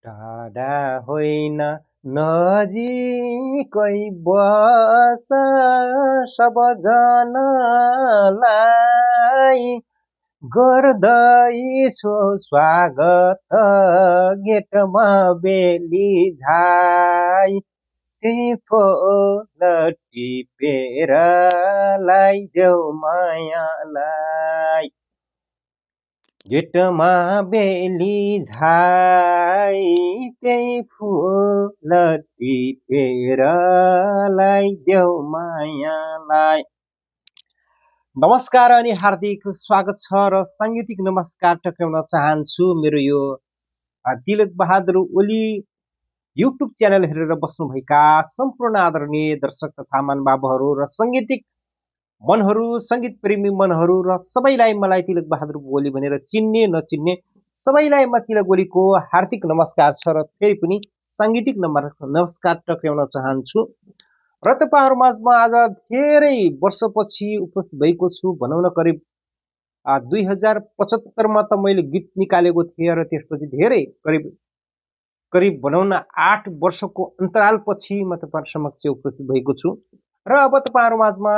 टाढा होइन नजिकै बस सबजनालाई गर्दैछु स्वागत गेटमा बेली झाई त्यही फुल टिपेर लगाइदेऊ मायालाई गेटमा बेली झाई त्यही फुल टिपेर लगाइदेऊ मायालाई। नमस्कार अनि हार्दिक स्वागत छ र साङ्गीतिक नमस्कार टक्राउन चाहन्छु मेरो यो तिलक बहादुर ओली युट्युब च्यानल हेरेर बस्नुभएका सम्पूर्ण आदरणीय दर्शक तथा महानुभावहरू र साङ्गीतिक मनहरू सङ्गीत प्रेमी मनहरू र सबैलाई मलाई तिलक बहादुर ओली भनेर चिन्ने नचिन्ने सबैलाई म तिलक ओलीको हार्दिक नमस्कार छ र फेरि पनि साङ्गीतिक नमस्कार टक्राउन चाहन्छु र तपाईँहरू माझमा आज धेरै वर्षपछि उपस्थित भएको छु। भनौँ न करिब 2075मा त मैले गीत निकालेको थिएँ र त्यसपछि धेरै करिब भनौँ न 8 वर्षको अन्तरालपछि म तपाईँहरू समक्ष उपस्थित भएको छु र अब तपाईँहरू माझमा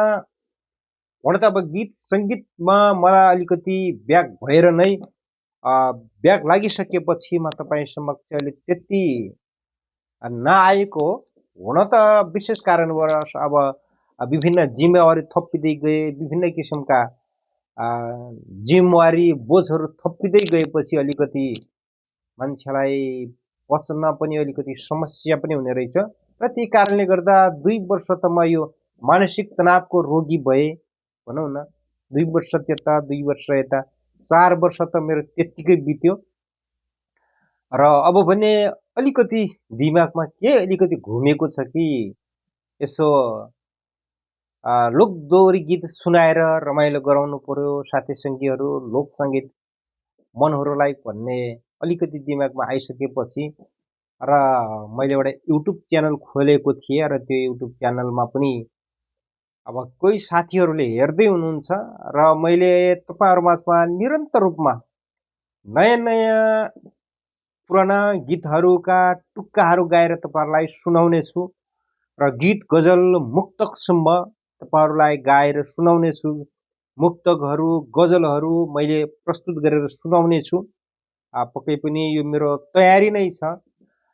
हुन त अब गीत सङ्गीतमा मलाई अलिकति ब्याक भएर नै ब्याक लागिसकेपछि म तपाईँ समक्ष अहिले त्यति नआएको हुन त विशेष कारणवश अब विभिन्न जिम्मेवारी थपिँदै गए, विभिन्न किसिमका जिम्मेवारी बोझहरू थपिँदै गएपछि अलिकति मान्छेलाई बस्न पनि अलिकति समस्या पनि हुने रहेछ र त्यही कारणले गर्दा 2 वर्ष त म यो मानसिक तनावको रोगी भए भनौँ न। 2 वर्ष त्यता 2 वर्ष यता 4 वर्ष त मेरो त्यत्तिकै बित्यो र अब भने अलिकति दिमागमा के अलिकति घुमेको छ कि यसो लोकदोहोरी गीत सुनाएर रमाइलो गराउनु पर्यो साथी सङ्गीहरू लोक सङ्गीत मनहरूलाई भन्ने अलिकति दिमागमा आइसकेपछि र मैले एउटा युट्युब च्यानल खोलेको थिएँ र त्यो युट्युब च्यानलमा पनि अब कोही साथीहरूले हेर्दै हुनुहुन्छ र मैले तपाईँहरू माझमा निरन्तर रूपमा नयाँ नयाँ पुराना गीतहरूका टुक्काहरू गाएर तपाईँहरूलाई सुनाउने छु र गीत गजल मुक्तकसम्म तपाईँहरूलाई गाएर सुनाउने छु। मुक्तकहरू गजलहरू मैले प्रस्तुत गरेर सुनाउने छु। पक्कै पनि यो मेरो तयारी नै छ।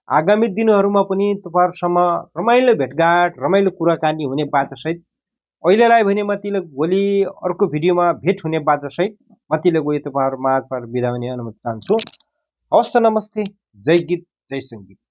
आगामी दिनहरूमा पनि तपाईँहरूसँग रमाइलो भेटघाट रमाइलो कुराकानी हुने बाचासहित अहिलेलाई भने म तिलक ओली अर्को भिडियोमा भेट हुने बाचासहित म तिलक ओली तपाईँहरू माझबाट बिदा हुने अनुमति चाहन्छु। हवस् त, नमस्ते, जय गीत जय सङ्गीत।